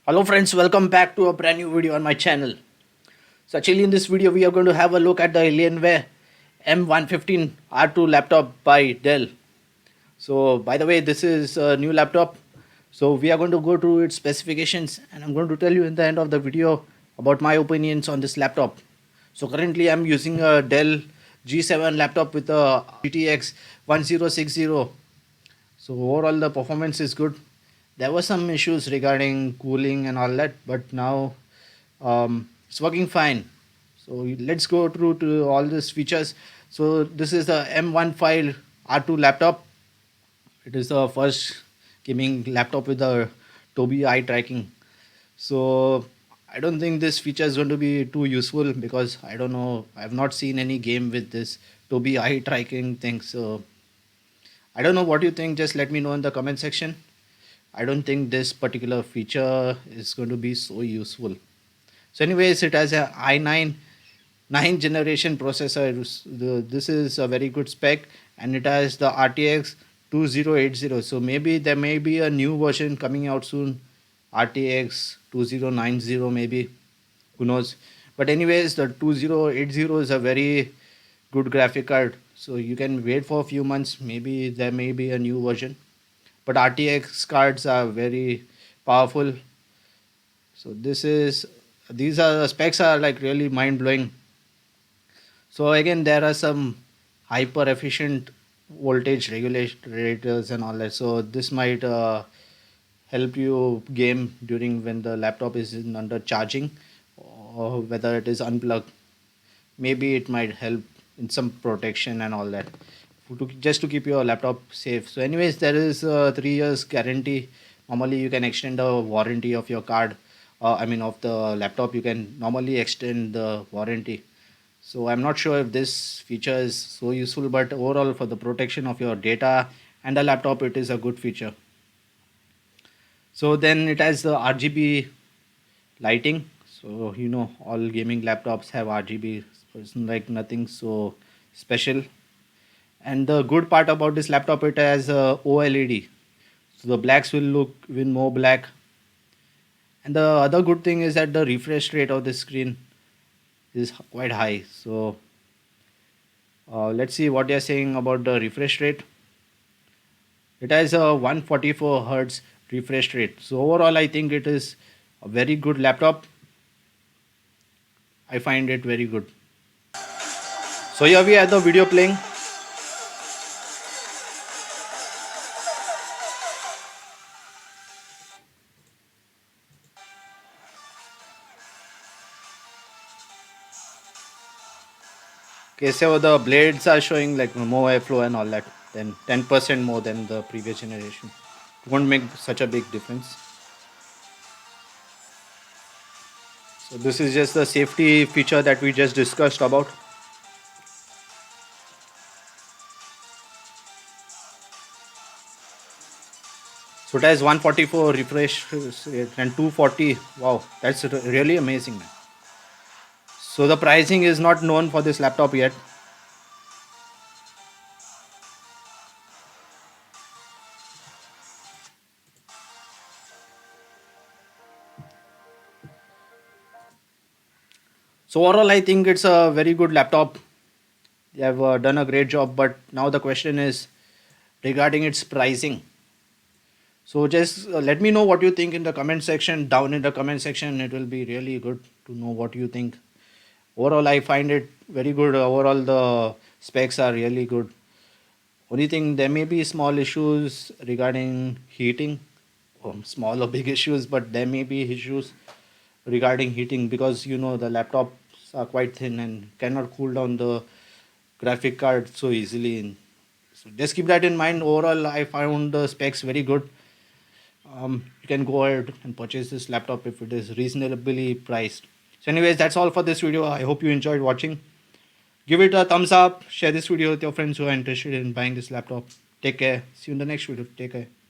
Hello friends, welcome back to a brand new video on my channel. So actually in this video we are going to have a look at the Alienware M15 R2 laptop by Dell. So by the way, this is a new laptop. So we are going to go through its specifications and I'm going to tell you in the end of the video about my opinions on this laptop. So currently I'm using a Dell G7 laptop with a GTX 1060. So overall the performance is good. There were some issues regarding cooling and all that, but now it's working fine. So let's go through to all these features. So this is the M15 R2 laptop. It is the first gaming laptop with the Tobii eye tracking. So I don't think this feature is going to be too useful because I don't know. I have not seen any game with this Tobii eye tracking thing. So I don't know what you think. Just let me know in the comment section. I don't think this particular feature is going to be so useful. So anyways, it has a i9 9th generation processor. This is a very good spec and it has the RTX 2080. So maybe there may be a new version coming out soon, RTX 2090 maybe, who knows. But anyways, the 2080 is a very good graphic card. So you can wait for a few months, maybe there may be a new version. But RTX cards are very powerful. So these are the specs are like really mind blowing. So again, there are some hyper efficient voltage regulators and all that. So this might help you game during when the laptop is in under charging or whether it is unplugged. Maybe it might help in some protection and all that just to keep your laptop safe. So anyways, there is a 3 years guarantee. Normally you can extend the warranty of your card, of the laptop. You can normally extend the warranty. So I'm not sure if this feature is so useful, but overall for the protection of your data and the laptop, it is a good feature. So then it has the RGB lighting. So all gaming laptops have RGB. So it's like nothing so special. And the good part about this laptop, it has OLED. So the blacks will look even more black. And the other good thing is that the refresh rate of the screen is quite high. So let's see what they are saying about the refresh rate. It has a 144 hertz refresh rate. So overall, I think it is a very good laptop. I find it very good. So here we have the video playing. Okay, so the blades are showing like more airflow and all that, then 10% more than the previous generation. It won't make such a big difference. So this is just the safety feature that we just discussed about. So it has 144 refresh rate and 240. Wow, that's really amazing, man. So the pricing is not known for this laptop yet. So overall, I think it's a very good laptop. They have done a great job, but now the question is regarding its pricing. So just let me know what you think in the comment section. Down in the comment section, it will be really good to know what you think. Overall, I find it very good. Overall, the specs are really good. Only thing, there may be small issues regarding heating, small or big issues, but there may be issues regarding heating because the laptops are quite thin and cannot cool down the graphic card so easily. So just keep that in mind. Overall, I found the specs very good. You can go ahead and purchase this laptop if it is reasonably priced. So anyways, that's all for this video. I hope you enjoyed watching. Give it a thumbs up. Share this video with your friends who are interested in buying this laptop. Take care. See you in the next video. Take care.